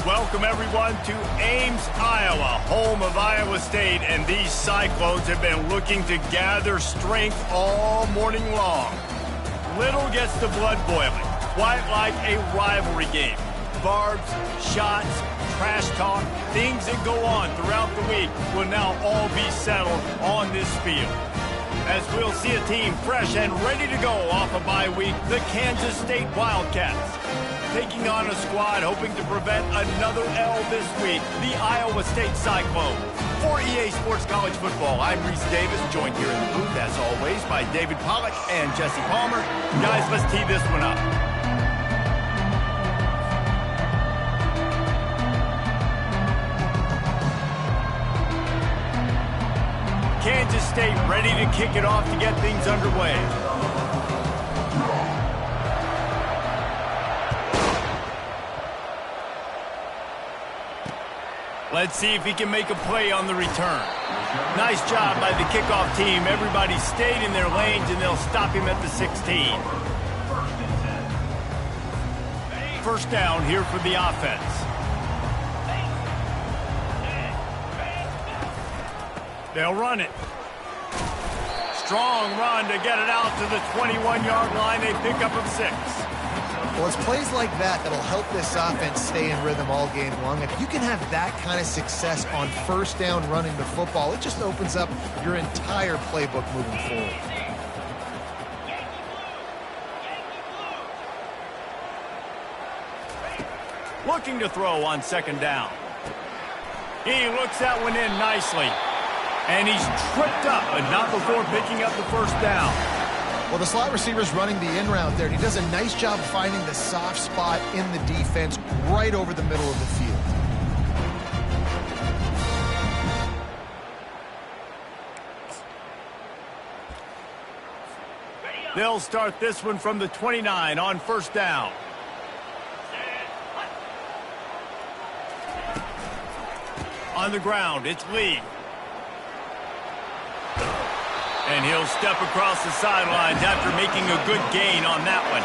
Welcome, everyone, to Ames, Iowa, home of Iowa State, and these Cyclones have been looking to gather strength all morning long. Little gets the blood boiling, quite like a rivalry game. Barbs, shots, trash talk, things that go on throughout the week will now all be settled on this field. As we'll see a team fresh and ready to go off a bye week, the Kansas State Wildcats. Taking on a squad hoping to prevent another L this week, the Iowa State Cyclones. For EA Sports College Football, I'm Reese Davis, joined here in the booth, as always, by David Pollack and Jesse Palmer. Guys, let's tee this one up. Kansas State ready to kick it off to get things underway. Let's see if he can make a play on the return. Nice job by the kickoff team. Everybody stayed in their lanes, and they'll stop him at the 16. First down here for the offense. They'll run it. Strong run to get it out to the 21-yard line. They pick up of 6. Well, it's plays like that that'll help this offense stay in rhythm all game long. If you can have that kind of success on first down running the football, it just opens up your entire playbook moving forward. Looking to throw on second down. He looks that one in nicely. And he's tripped up, but not before picking up the first down. Well, the slot receiver's running the in route there, and he does a nice job finding the soft spot in the defense right over the middle of the field. They'll start this one from the 29 on first down. On the ground, it's Lee. And he'll step across the sidelines after making a good gain on that one.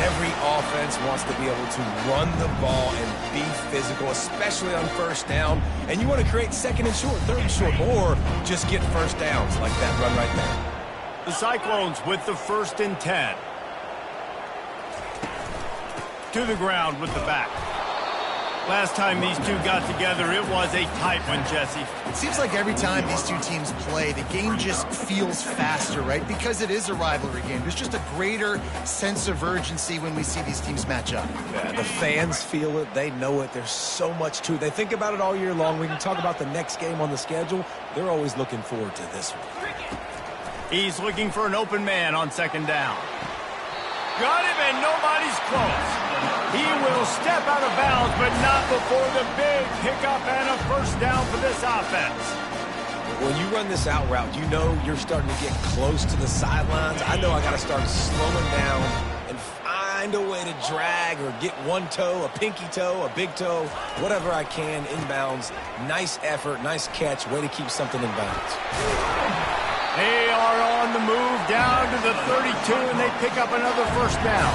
Every offense wants to be able to run the ball and be physical, especially on first down. And you want to create second and short, third and short, or just get first downs like that run right there. The Cyclones with the 1st and 10. To the ground with the back. Last time these two got together, it was a tight one, Jesse. It seems like every time these two teams play, the game just feels faster, right? Because it is a rivalry game. There's just a greater sense of urgency when we see these teams match up. Yeah, the fans feel it. They know it. There's so much to it. They think about it all year long. We can talk about the next game on the schedule. They're always looking forward to this one. He's looking for an open man on second down. Got him, and nobody's close. He will step out of bounds, but not before the big pickup and a first down for this offense. When you run this out route, you know you're starting to get close to the sidelines. I know I got to start slowing down and find a way to drag or get one toe, a pinky toe, a big toe, whatever I can inbounds. Nice effort, nice catch, way to keep something in bounds. They are on the move down to the 32, and they pick up another first down.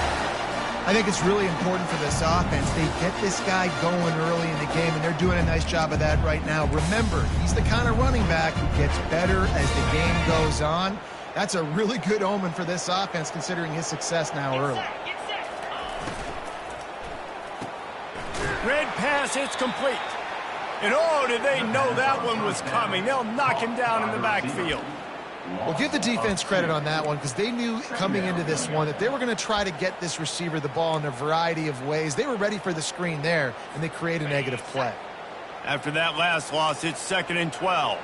I think it's really important for this offense. They get this guy going early in the game, and they're doing a nice job of that right now. Remember, he's the kind of running back who gets better as the game goes on. That's a really good omen for this offense, considering his success now early. Red pass, it's complete. And oh, did they know that one was coming. They'll knock him down in the backfield. Well, give the defense credit on that one because they knew coming into this one that they were going to try to get this receiver the ball in a variety of ways. They were ready for the screen there, and they create a negative play. After that last loss, it's 2nd and 12.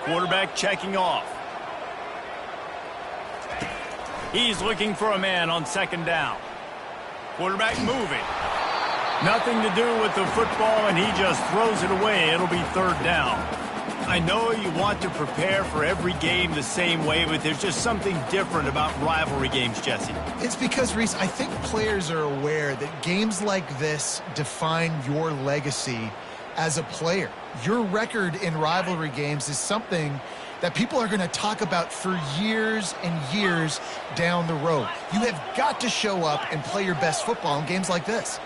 Quarterback checking off. He's looking for a man on second down. Quarterback moving. Nothing to do with the football, and he just throws it away. It'll be 3rd down. I know you want to prepare for every game the same way, but there's just something different about rivalry games, Jesse. It's because, Reese, I think players are aware that games like this define your legacy as a player. Your record in rivalry games is something that people are going to talk about for years and years down the road. You have got to show up and play your best football in games like this.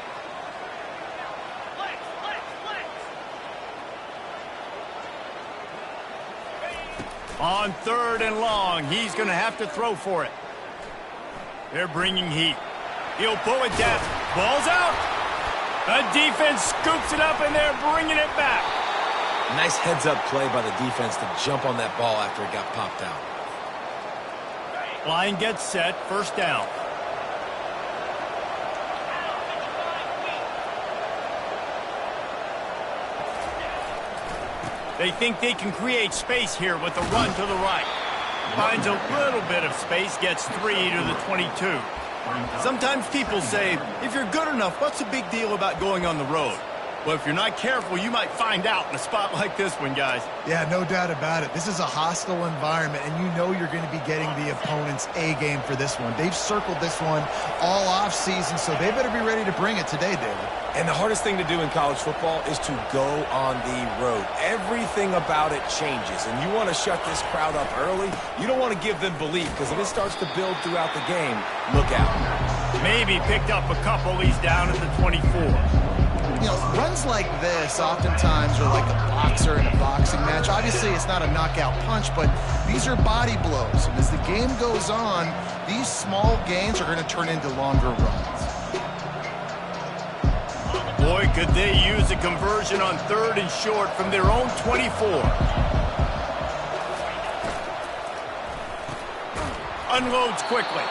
On 3rd and long, he's going to have to throw for it. They're bringing heat. He'll pull it down. Ball's out. The defense scoops it up, and they're bringing it back. Nice heads-up play by the defense to jump on that ball after it got popped out. Line gets set. First down. They think they can create space here with a run to the right. Finds a little bit of space, gets 3 to the 22. Sometimes people say, if you're good enough, what's the big deal about going on the road? Well, if you're not careful, you might find out in a spot like this one, guys. Yeah, no doubt about it. This is a hostile environment, and you know you're going to be getting the opponent's A game for this one. They've circled this one all offseason, so they better be ready to bring it today, David. And the hardest thing to do in college football is to go on the road. Everything about it changes, and you want to shut this crowd up early. You don't want to give them belief, because if it starts to build throughout the game, look out. Maybe picked up a couple. He's down at the 24. You know, runs like this oftentimes are like a boxer in a boxing match. Obviously, it's not a knockout punch, but these are body blows. And as the game goes on, these small gains are going to turn into longer runs. Boy, could they use a conversion on 3rd and short from their own 24. Unloads quickly.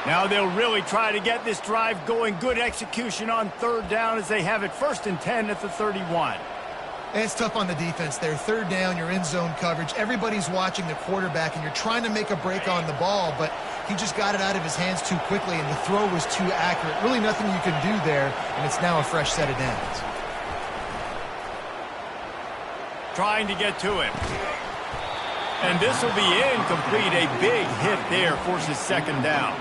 Now they'll really try to get this drive going. Good execution on 3rd down as they have it 1st and 10 at the 31. And it's tough on the defense there. 3rd down, you're in zone coverage. Everybody's watching the quarterback, and you're trying to make a break on the ball, but he just got it out of his hands too quickly, and the throw was too accurate. Really nothing you can do there, and it's now a fresh set of downs. Trying to get to him. And this will be incomplete. A big hit there forces 2nd down.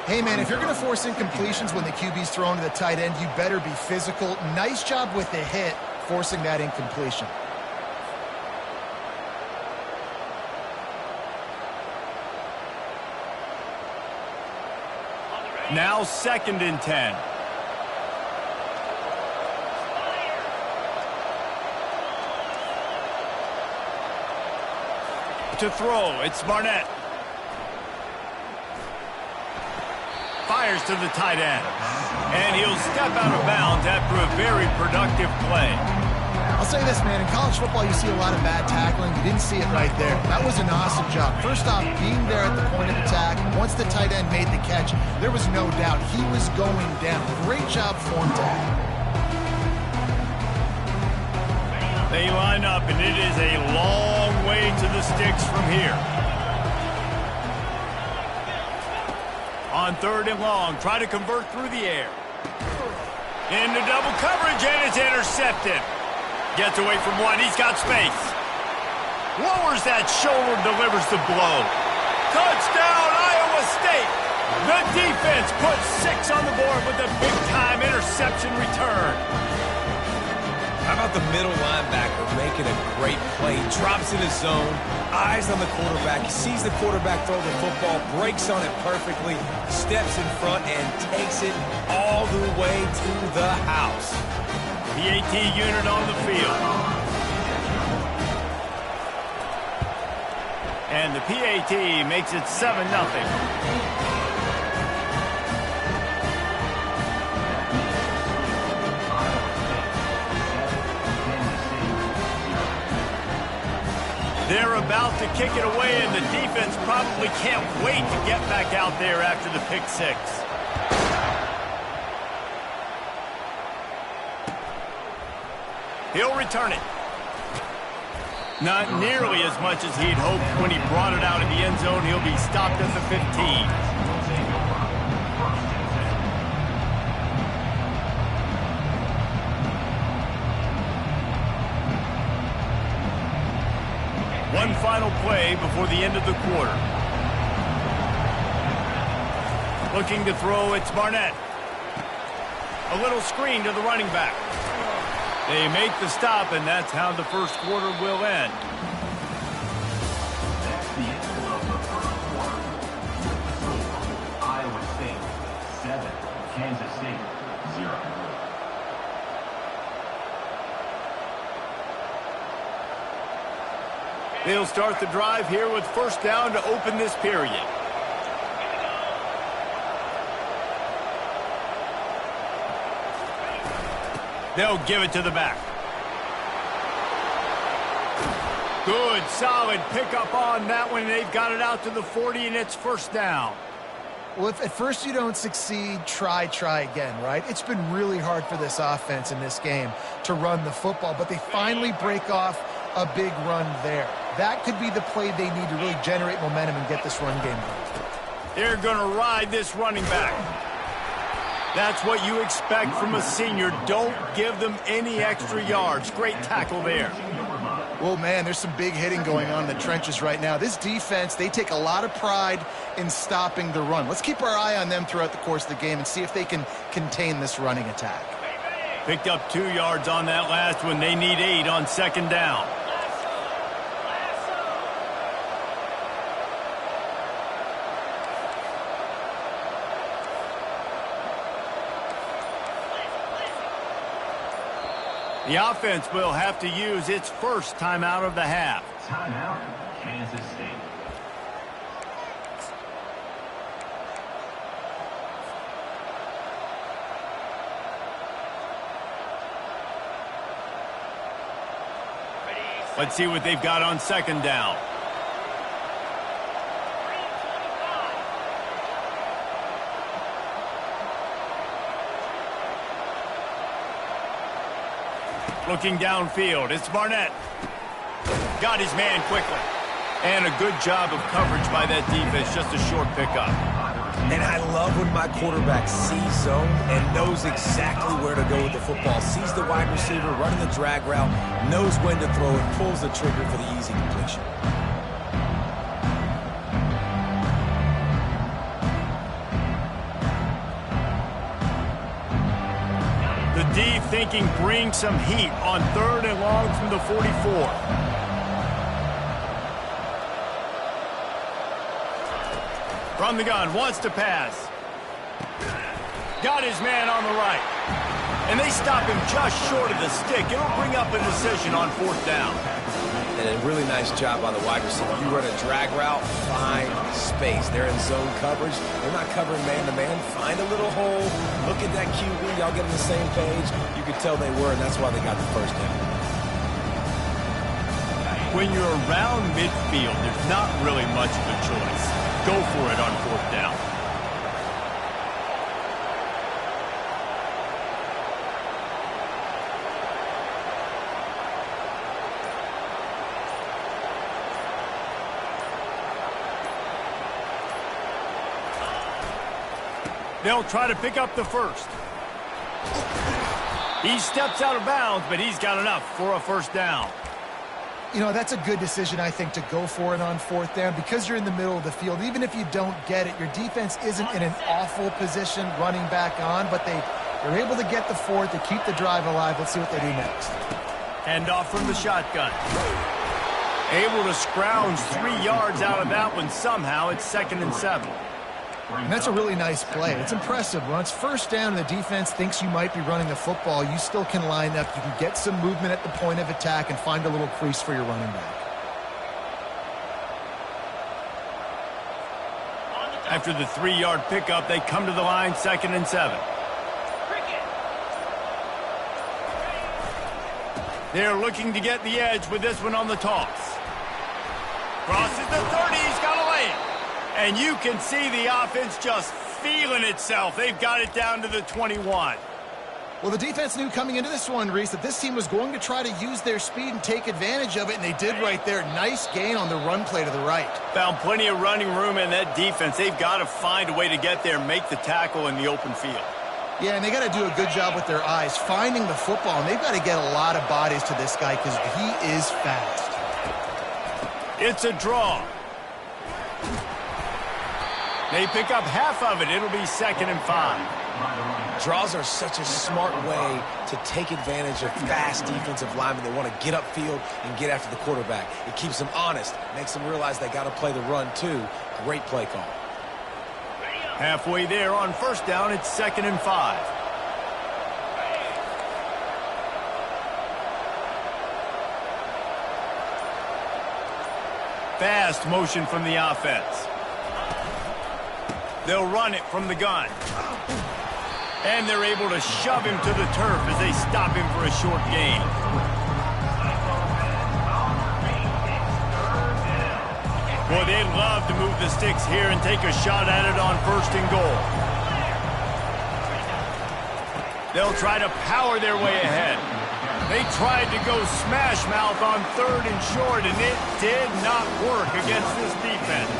Hey, man, if you're going to force incompletions when the QB's thrown to the tight end, you better be physical. Nice job with the hit, forcing that incompletion. Now 2nd and 10. To throw, it's Barnett. Fires to the tight end. And he'll step out of bounds after a very productive play. I'll say this, man. In college football, you see a lot of bad tackling. You didn't see it right there. That was an awesome job. First off, being there at the point of attack. Once the tight end made the catch, there was no doubt he was going down. Great job form tackle. They line up, and it is a long way to the sticks from here. On 3rd and long, try to convert through the air. Into double coverage, and it's intercepted. Gets away from one. He's got space. Lowers that shoulder, delivers the blow. Touchdown, Iowa State. The defense puts 6 on the board with a big-time interception return. How about the middle linebacker making a great play? Drops in his zone, eyes on the quarterback. He sees the quarterback throw the football, breaks on it perfectly, steps in front, and takes it all the way to the house. PAT unit on the field. And the PAT makes it 7-0. They're about to kick it away, and the defense probably can't wait to get back out there after the pick 6. He'll return it. Not nearly as much as he'd hoped when he brought it out of the end zone. He'll be stopped at the 15. One final play before the end of the quarter. Looking to throw, it's Barnett. A little screen to the running back. They make the stop, and that's how the first quarter will end. They'll start the drive here with first down to open this period. They'll give it to the back. Good, solid pickup on that one. They've got it out to the 40, and it's first down. Well, if at first you don't succeed, try again, right? It's been really hard for this offense in this game to run the football, but they finally break off a big run there. That could be the play they need to really generate momentum and get this run game going. They're going to ride this running back. That's what you expect from a senior. Don't give them any extra yards. Great tackle there. Well, man, there's some big hitting going on in the trenches right now. This defense, they take a lot of pride in stopping the run. Let's keep our eye on them throughout the course of the game and see if they can contain this running attack. Picked up 2 yards on that last one. They need 8 on second down. The offense will have to use its first timeout of the half. Timeout, Kansas State. Let's see what they've got on second down. Looking downfield, it's Barnett. Got his man quickly. And a good job of coverage by that defense, just a short pickup. And I love when my quarterback sees zone and knows exactly where to go with the football. Sees the wide receiver running the drag route, knows when to throw it, pulls the trigger for the easy completion. The D thinking bring some heat on 3rd and long from the 44. From the gun, wants to pass. Got his man on the right. And they stop him just short of the stick. It'll bring up a decision on 4th down. And a really nice job by the wide receiver. You run a drag route, find space. They're in zone coverage. They're not covering man-to-man. Find a little hole. Look at that QB. Y'all get on the same page. You could tell they were, and that's why they got the first down. When you're around midfield, there's not really much of a choice. Go for it on 4th down. They'll try to pick up the first. He steps out of bounds, but he's got enough for a first down. You know, that's a good decision, I think, to go for it on 4th down because you're in the middle of the field. Even if you don't get it, your defense isn't in an awful position running back on, but they're able to get the 4th to keep the drive alive. Let's see what they do next. Hand off from the shotgun. Able to scrounge 3 yards out of that one somehow. It's 2nd and 7. And that's a really nice play. It's impressive. When it's first down and the defense thinks you might be running the football, you still can line up. You can get some movement at the point of attack and find a little crease for your running back. After the 3-yard pickup, they come to the line, 2nd and 7. They're looking to get the edge with this one on the toss. Crosses the 30, he's got to lay it. And you can see the offense just feeling itself. They've got it down to the 21. Well, the defense knew coming into this one, Reese, that this team was going to try to use their speed and take advantage of it, and they did right there. Nice gain on the run play to the right. Found plenty of running room in that defense. They've got to find a way to get there and make the tackle in the open field. Yeah, and they got to do a good job with their eyes, finding the football, and they've got to get a lot of bodies to this guy because he is fast. It's a draw. They pick up half of it. It'll be 2nd and 5. Draws are such a smart way to take advantage of fast defensive linemen. They want to get upfield and get after the quarterback. It keeps them honest, makes them realize they got to play the run too. Great play call. Halfway there on first down, it's 2nd and 5. fast motion from the offense. They'll run it from the gun. And they're able to shove him to the turf as they stop him for a short gain. Boy, they'd love to move the sticks here and take a shot at it on 1st and goal. They'll try to power their way ahead. They tried to go smash mouth on 3rd and short, and it did not work against this defense.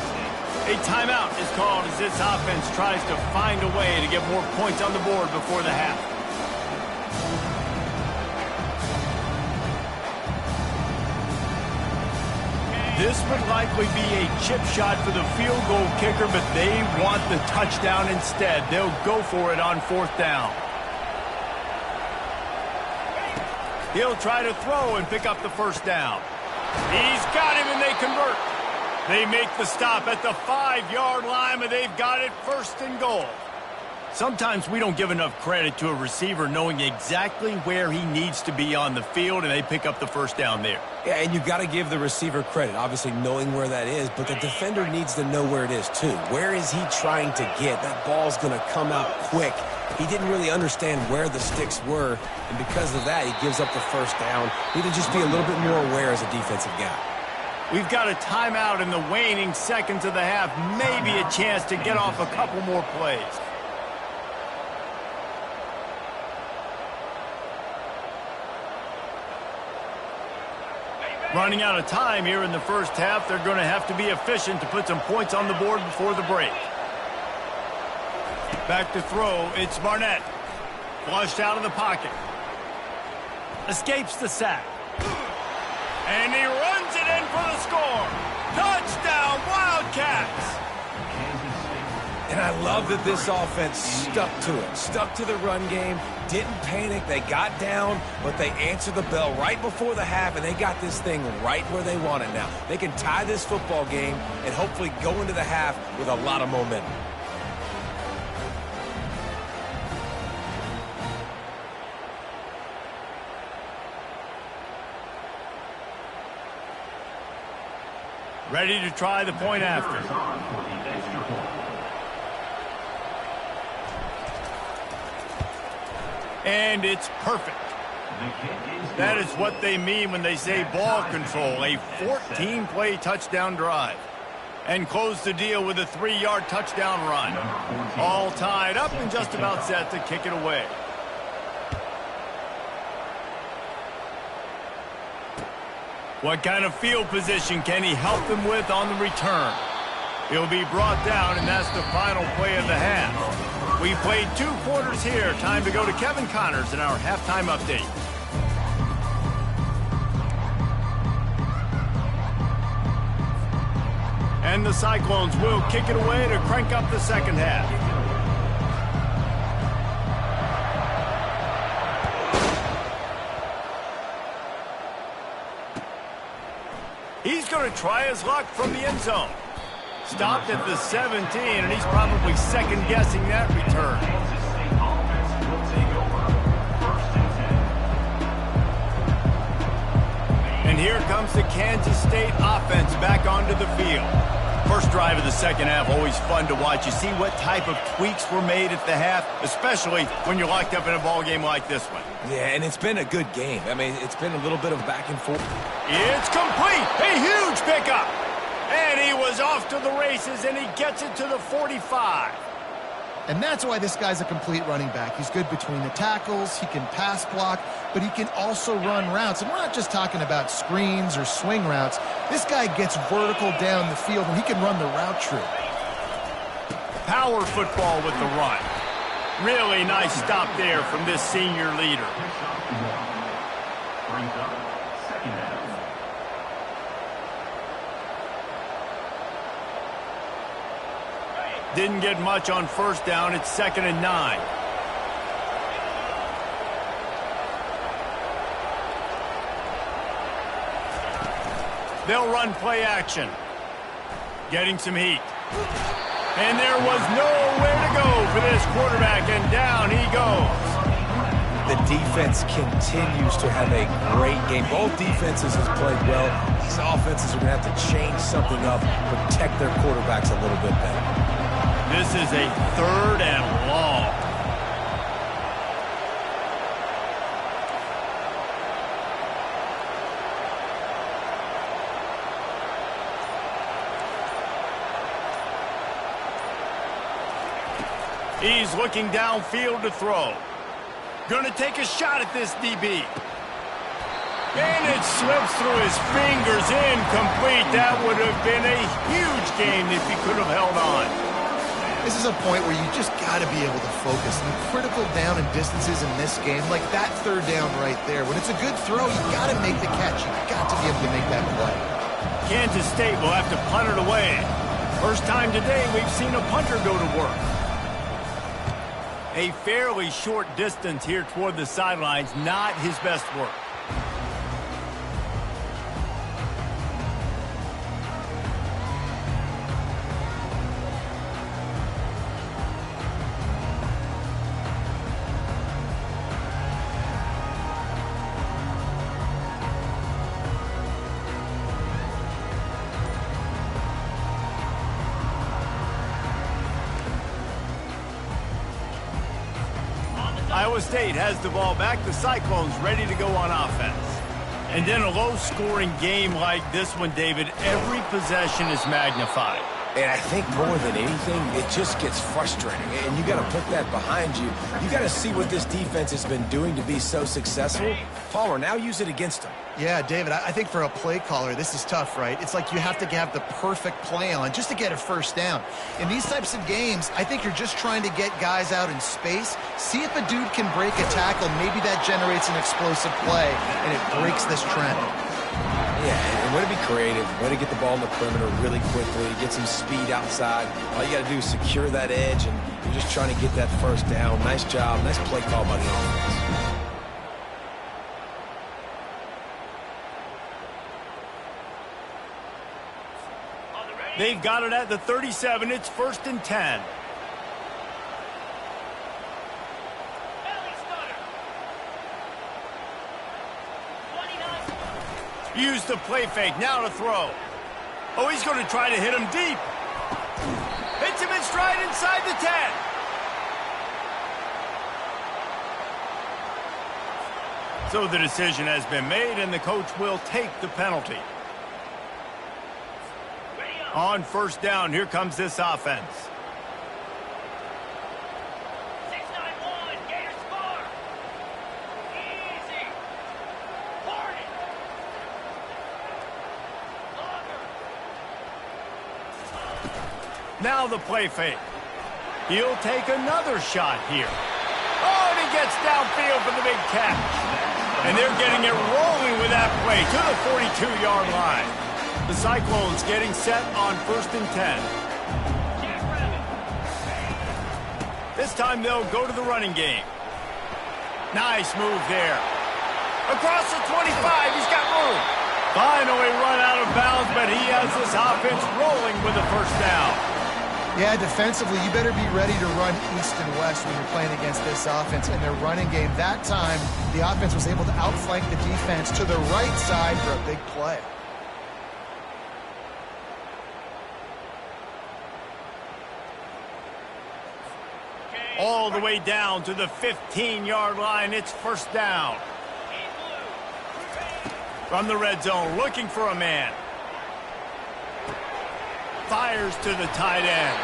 A timeout is called as this offense tries to find a way to get more points on the board before the half. This would likely be a chip shot for the field goal kicker, but they want the touchdown instead. They'll go for it on 4th down. He'll try to throw and pick up the 1st down. He's got him, and they convert. They make the stop at the 5-yard line, but they've got it 1st and goal. Sometimes we don't give enough credit to a receiver knowing exactly where he needs to be on the field, and they pick up the 1st down there. Yeah, and you've got to give the receiver credit, obviously knowing where that is, but the defender needs to know where it is too. Where is he trying to get? That ball's going to come out quick. He didn't really understand where the sticks were, and because of that, he gives up the 1st down. Need to just be a little bit more aware as a defensive guy. We've got a timeout in the waning seconds of the half, maybe a chance to get off a couple more plays. Running out of time here in the 1st half, they're going to have to be efficient to put some points on the board before the break. Back to throw, it's Barnett. Flushed out of the pocket. Escapes the sack. And he runs it in for the score. Touchdown, Wildcats! And I love that this offense stuck to it. Stuck to the run game. Didn't panic. They got down, but they answered the bell right before the half, and they got this thing right where they want it now. They can tie this football game and hopefully go into the half with a lot of momentum. Ready to try the point after. And it's perfect. That is what they mean when they say ball control. A 14-play touchdown drive. And close the deal with a 3-yard touchdown run. All tied up and just about set to kick it away. What kind of field position can he help them with on the return? He'll be brought down, and that's the final play of the half. We played 2 quarters here. Time to go to Kevin Connors in our halftime update. And the Cyclones will kick it away to crank up the 2nd half. He's going to try his luck from the end zone. Stopped at the 17, and he's probably second-guessing that return. And here comes the Kansas State offense back onto the field. First drive of the 2nd half, always fun to watch. You see what type of tweaks were made at the half, especially when you're locked up in a ball game like this one. Yeah, and it's been a good game. I mean, it's been a little bit of back and forth. It's complete. A huge pickup. And he was off to the races, and he gets it to the 45. And that's why this guy's a complete running back. He's good between the tackles, he can pass block, but he can also run routes. And we're not just talking about screens or swing routes. This guy gets vertical down the field, and he can run the route tree. Power football with the run. Really nice stop there from this senior leader. Didn't get much on 1st down. It's 2nd and 9. They'll run play action. Getting some heat. And there was nowhere to go for this quarterback, and down he goes. the defense continues to have a great game. Both defenses have played well. These offenses are going to have to change something up, protect their quarterbacks a little bit better. This is a 3rd and long. He's looking downfield to throw. Gonna take a shot at this DB. And it slips through his fingers, incomplete. That would have been a huge game if he could have held on. This is a point where you just got to be able to focus. And critical down and distances in this game, like that 3rd down right there. When it's a good throw, you got to make the catch. You got to be able to make that play. Kansas State will have to punt it away. First time today we've seen a punter go to work. A fairly short distance here toward the sidelines, not his best work. Iowa State has the ball back. The Cyclones ready to go on offense. And in a low-scoring game like this one, David, every possession is magnified. And I think more than anything, it just gets frustrating. And you got to put that behind you. You got to see what this defense has been doing to be so successful. Palmer, now use it against them. Yeah, David, I think for a play caller, this is tough, right? It's like you have to have the perfect play on just to get a first down. In these types of games, I think you're just trying to get guys out in space, see if a dude can break a tackle. Maybe that generates an explosive play, and it breaks this trend. Yeah, and way to be creative, way to get the ball in the perimeter really quickly, get some speed outside. All you got to do is secure that edge, and you're just trying to get that first down. Nice job, nice play call by the offense. They've got it at the 37. It's 1st and 10. Use the play fake. Now to throw. Oh, he's going to try to hit him deep. Hits him in stride inside the 10. So the decision has been made, and the coach will take the penalty. On 1st down, here comes this offense. Now the play fake. He'll take another shot here. Oh, and he gets downfield for the big catch. And they're getting it rolling with that play to the 42-yard line. The Cyclones getting set on 1st and 10. This time they'll go to the running game. Nice move there. Across the 25, he's got room. Finally run out of bounds, but he has this offense rolling with a 1st down. Yeah, defensively, you better be ready to run east and west when you're playing against this offense and their running game. That time, the offense was able to outflank the defense to the right side for a big play. All the way down to the 15-yard line. It's 1st down. From the red zone, looking for a man. Fires to the tight end.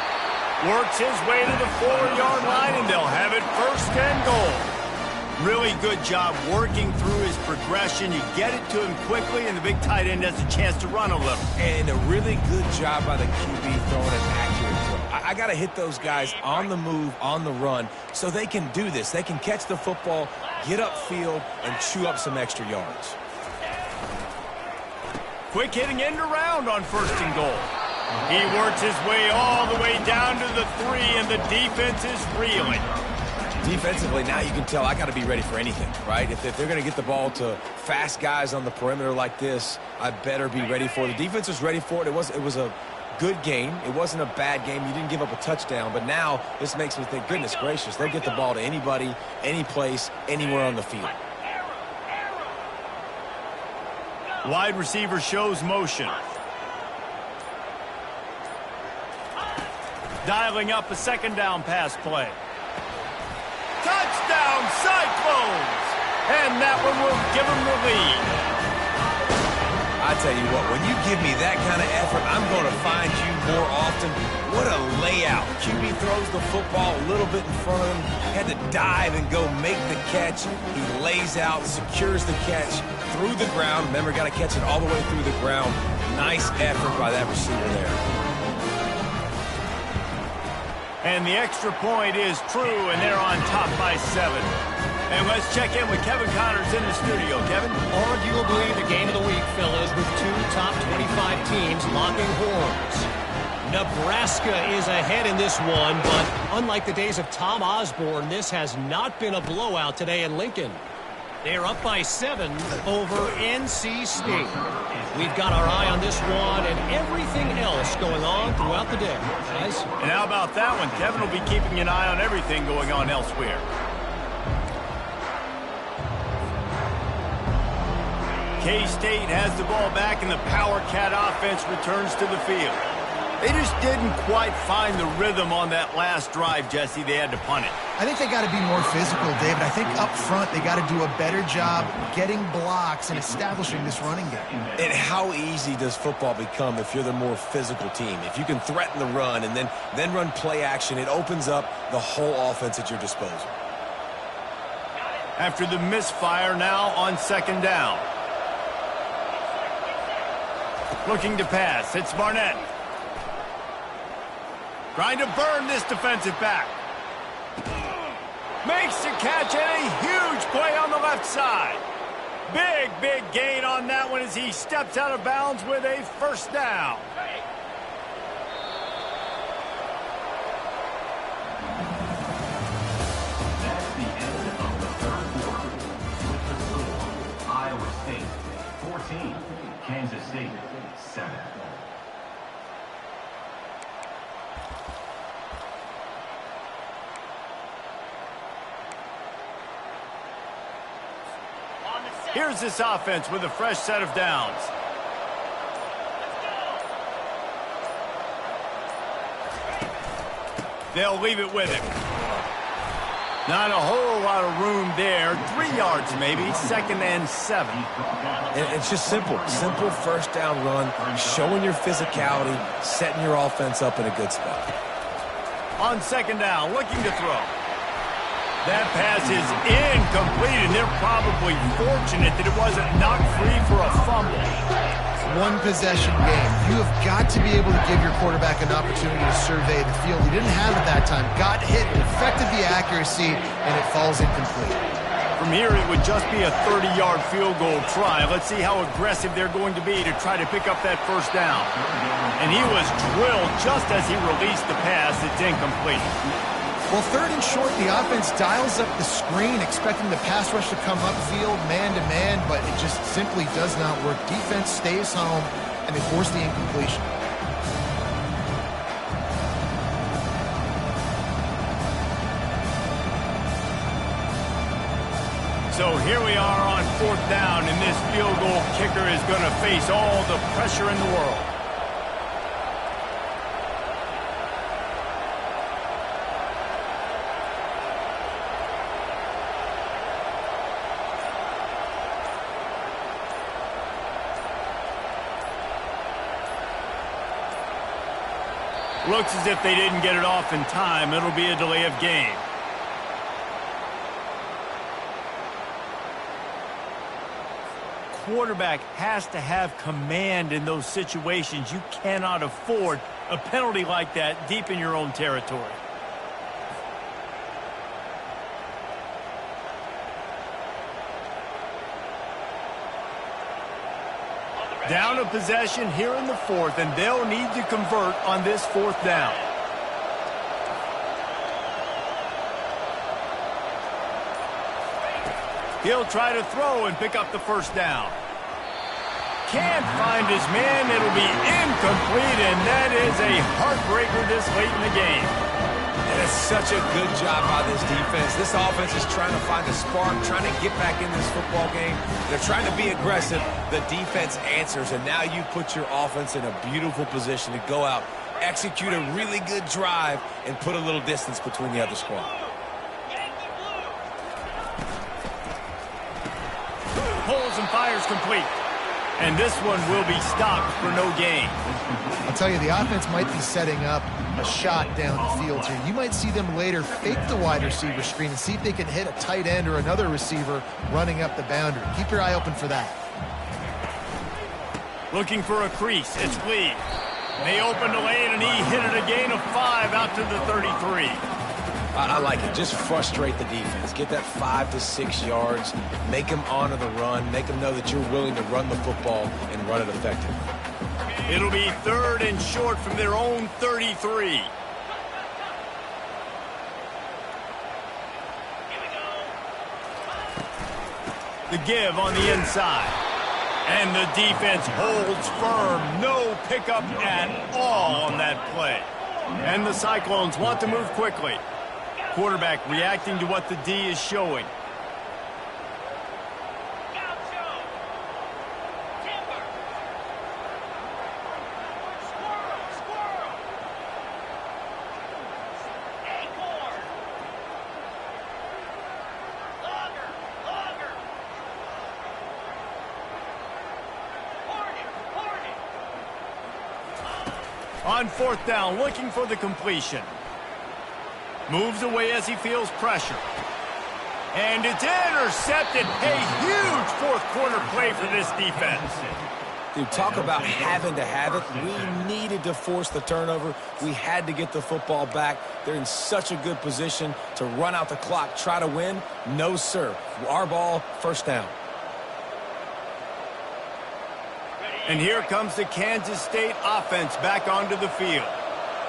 Works his way to the 4-yard line, and they'll have it 1st and goal. Really good job working through his progression. You get it to him quickly, and the big tight end has a chance to run a little. And a really good job by the QB throwing an accurate throw. I got to hit those guys on the move, on the run, so they can do this. They can catch the football, get upfield, and chew up some extra yards. Quick hitting end around on 1st and goal. He works his way all the way down to the 3, and the defense is reeling. Defensively, now you can tell I got to be ready for anything, right? If they're going to get the ball to fast guys on the perimeter like this, I better be ready for it. The defense was ready for it. It was a good game. It wasn't a bad game. You didn't give up a touchdown. But now this makes me think, goodness gracious, they'll get the ball to anybody, any place, anywhere on the field. Wide receiver shows motion. Dialing up a second down pass play. Touchdown, Cyclones! And that one will give them the lead. I tell you what, when you give me that kind of effort, I'm going to find you more often. What a layout. QB throws the football a little bit in front of him, had to dive and go make the catch. He lays out, secures the catch through the ground. Remember, got to catch it all the way through the ground. Nice effort by that receiver there. And the extra point is true, and they're on top by 7. And let's check in with Kevin Connors in the studio. Kevin? Arguably the game of the week, fellas, with 2 top 25 teams locking horns. Nebraska is ahead in this one, but unlike the days of Tom Osborne, this has not been a blowout today in Lincoln. They're up by 7 over NC State. We've got our eye on this one and everything else going on throughout the day. Guys? And how about that one? Kevin will be keeping an eye on everything going on elsewhere. K-State has the ball back, and the Power Cat offense returns to the field. They just didn't quite find the rhythm on that last drive, Jesse. They had to punt it. I think they got to be more physical, David. I think up front they got to do a better job getting blocks and establishing this running game. And how easy does football become if you're the more physical team? If you can threaten the run and then run play action, it opens up the whole offense at your disposal. After the misfire, now on second down. Looking to pass. It's Barnett. Trying to burn this defensive back. Makes the catch and a huge play on the left side. Big gain on that one as he steps out of bounds with a first down. That's the end of the third quarter. With the score, Iowa State 14, Kansas State 7. Here's this offense with a fresh set of downs. They'll leave it with him. Not a whole lot of room there. 3 yards maybe. 2nd and 7. It's just simple. Simple first down run, showing your physicality, setting your offense up in a good spot. On second down, looking to throw. That pass is incomplete, and they're probably fortunate that it wasn't knocked free for a fumble. One possession game. You have got to be able to give your quarterback an opportunity to survey the field. He didn't have it that time. Got hit, affected the accuracy, and it falls incomplete. From here, it would just be a 30-yard field goal try. Let's see how aggressive they're going to be to try to pick up that first down. And he was drilled just as he released the pass. It's incomplete. Well, 3rd and short, the offense dials up the screen, expecting the pass rush to come upfield man-to-man, but it just simply does not work. Defense stays home, and they force the incompletion. So here we are on 4th down, and this field goal kicker is going to face all the pressure in the world. Looks as if they didn't get it off in time. It'll be a delay of game. Quarterback has to have command in those situations. You cannot afford a penalty like that deep in your own territory. Down a possession here in the 4th, and they'll need to convert on this 4th down. He'll try to throw and pick up the first down. can't find his man. It'll be incomplete, and that is a heartbreaker this late in the game. And it's such a good job by this defense. This offense is trying to find a spark, trying to get back in this football game. They're trying to be aggressive. The defense answers, and now you put your offense in a beautiful position to go out, execute a really good drive, and put a little distance between the other squad. Pulls and fires complete. And this one will be stopped for no gain. I'll tell you, the offense might be setting up a shot down the field here. You might see them later fake the wide receiver screen and see if they can hit a tight end or another receiver running up the boundary. Keep your eye open for that. Looking for a crease. It's Lee. They opened the lane, and he hit it a gain of 5 out to the 33. I like it. Just frustrate the defense. Get that 5 to 6 yards. Make them honor the run. Make them know that you're willing to run the football and run it effectively. It'll be 3rd and short from their own 33. The give on the inside. And the defense holds firm. No pickup at all on that play. And the Cyclones want to move quickly. Quarterback reacting to what the D is showing. On 4th down, looking for the completion. Moves away as he feels pressure. And it's intercepted. A huge 4th quarter play for this defense. Dude, talk about having to have it. We needed to force the turnover. We had to get the football back. They're in such a good position to run out the clock, try to win. No, sir. Our ball, 1st down. And here comes the Kansas State offense back onto the field.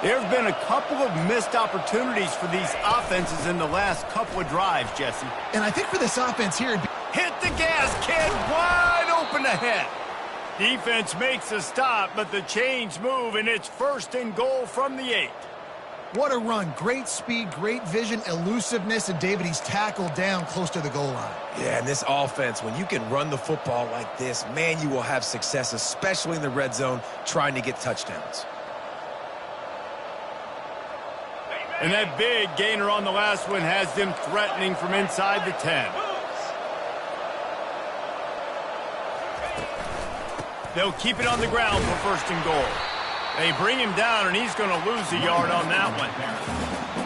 There have been a couple of missed opportunities for these offenses in the last couple of drives, Jesse. And I think for this offense here, hit the gas, kid, wide open ahead. Defense makes a stop, but the chains move, and it's 1st and goal from the 8. what a run. Great speed, great vision, elusiveness, and David, he's tackled down close to the goal line. Yeah, and this offense, when you can run the football like this, man, you will have success, especially in the red zone, trying to get touchdowns. And that big gainer on the last one has them threatening from inside the 10. They'll keep it on the ground for 1st and goal. They bring him down, and he's going to lose a yard on that one.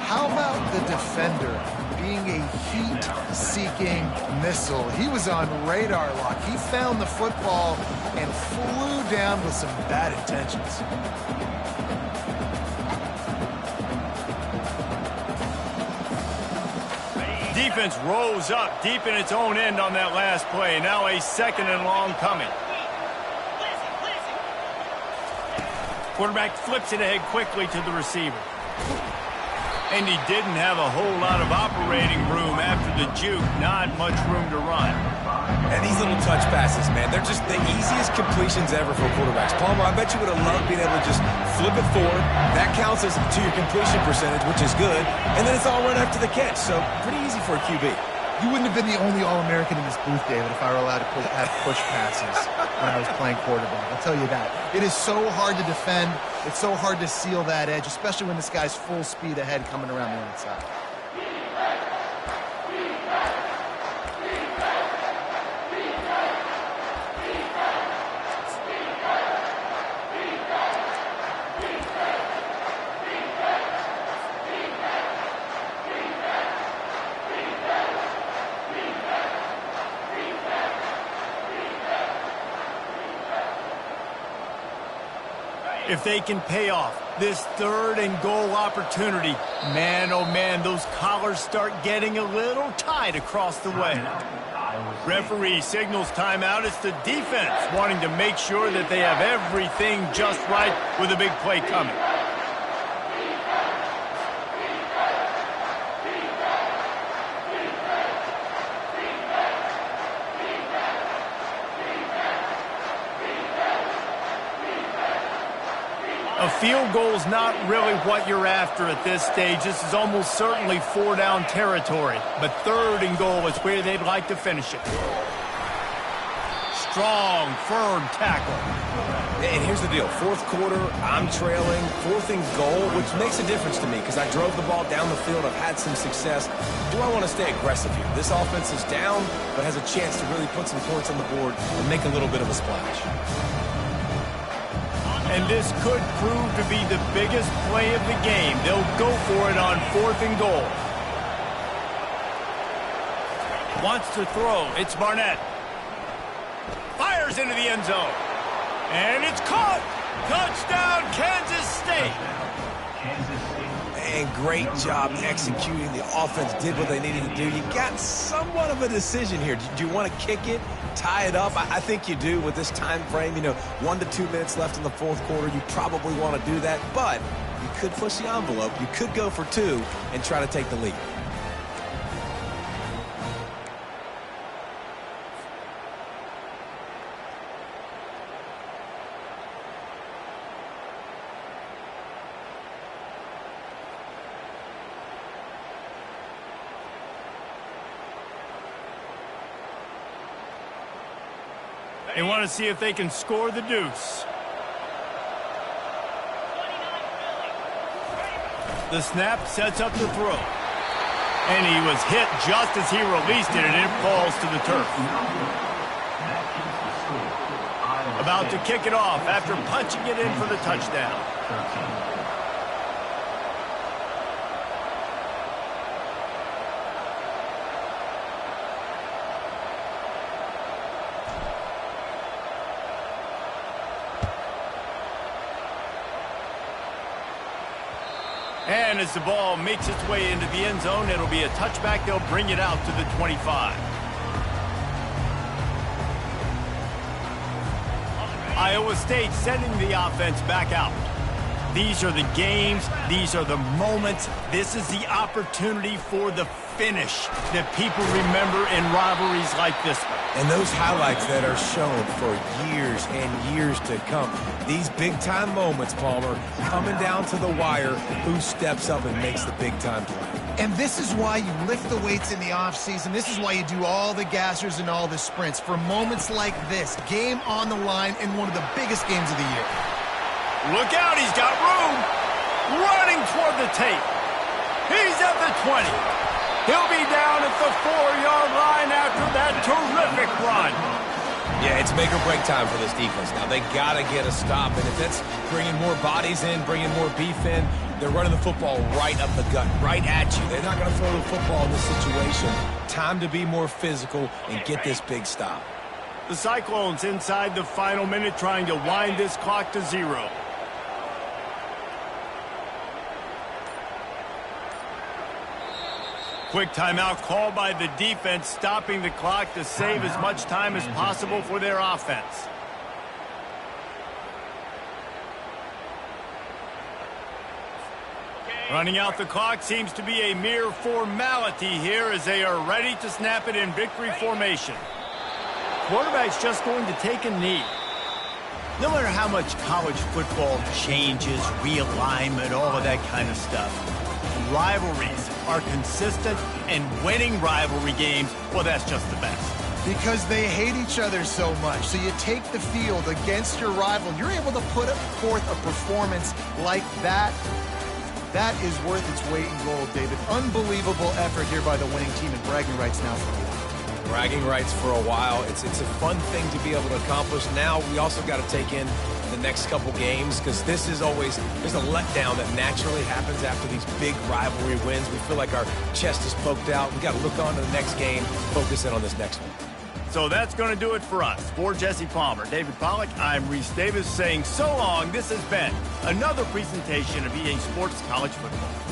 How about the defender being a heat-seeking missile? He was on radar lock. He found the football and flew down with some bad intentions. Defense rose up deep in its own end on that last play. Now a 2nd and long coming. Quarterback flips it ahead quickly to the receiver. And he didn't have a whole lot of operating room after the juke. Not much room to run. And these little touch passes, man, they're just the easiest completions ever for quarterbacks. Palmer, I bet you would have loved being able to just flip it forward. That counts as to your completion percentage, which is good. And then it's all run after the catch. So pretty easy for a QB. You wouldn't have been the only All-American in this booth, David, if I were allowed to have push passes when I was playing quarterback. I'll tell you that. It is so hard to defend. It's so hard to seal that edge, especially when this guy's full speed ahead coming around the outside. If they can pay off this 3rd and goal opportunity, man, oh man, those collars start getting a little tight across the way. Referee signals timeout. It's the defense wanting to make sure that they have everything just right with a big play coming. field goal's not really what you're after at this stage. This is almost certainly 4-down territory. But 3rd and goal is where they'd like to finish it. Strong, firm tackle. And here's the deal. 4th quarter, I'm trailing. 4th and goal, which makes a difference to me because I drove the ball down the field. I've had some success. Do I want to stay aggressive here? This offense is down, but has a chance to really put some points on the board and make a little bit of a splash. And this could prove to be the biggest play of the game. They'll go for it on 4th and goal. Wants to throw. It's Barnett. Fires into the end zone. And it's caught. Touchdown, Kansas State. And great job executing. The offense did what they needed to do. You got somewhat of a decision here. Do you want to kick it, tie it up? I think you do with this time frame. 1 to 2 minutes left in the 4th quarter. You probably want to do that, but you could push the envelope. You could go for 2 and try to take the lead. They want to see if they can score the deuce. The snap sets up the throw. And he was hit just as he released it, and it falls to the turf. About to kick it off after punching it in for the touchdown. And as the ball makes its way into the end zone, it'll be a touchback. They'll bring it out to the 25. Iowa State sending the offense back out. These are the games. These are the moments. This is the opportunity for the finish that people remember in rivalries like this one. And those highlights that are shown for years and years to come. These big-time moments, Palmer, coming down to the wire, who steps up and makes the big-time play. And this is why you lift the weights in the offseason. This is why you do all the gassers and all the sprints. For moments like this, game on the line in one of the biggest games of the year. Look out, he's got room. Running toward the tape. He's at the 20. He'll be down at the 4-yard line after that terrific run. Yeah, it's make or break time for this defense. Now, they got to get a stop, and if that's bringing more bodies in, bringing more beef in, they're running the football right up the gut, right at you. They're not going to throw the football in this situation. Time to be more physical and get this big stop. The Cyclones inside the final minute trying to wind this clock to 0. Quick timeout called by the defense, stopping the clock to save as much time as possible for their offense. Running out the clock seems to be a mere formality here as they are ready to snap it in victory formation. Quarterback's just going to take a knee. No matter how much college football changes, realignment, all of that kind of stuff, rivalries are consistent, and winning rivalry games, well, that's just the best. Because they hate each other so much. So you take the field against your rival. You're able to put forth a performance like that. That is worth its weight in gold, David. Unbelievable effort here by the winning team, and bragging rights now for a while. Bragging rights for a while. It's a fun thing to be able to accomplish. Now we also got to take in the next couple games, because this is always, there's a letdown that naturally happens after these big rivalry wins. We feel like our chest is poked out. We got to look on to the next game, focus in on this next one. So that's going to do it for us. For Jesse Palmer, David Pollack, I'm Reese Davis saying so long. This has been another presentation of EA Sports College Football.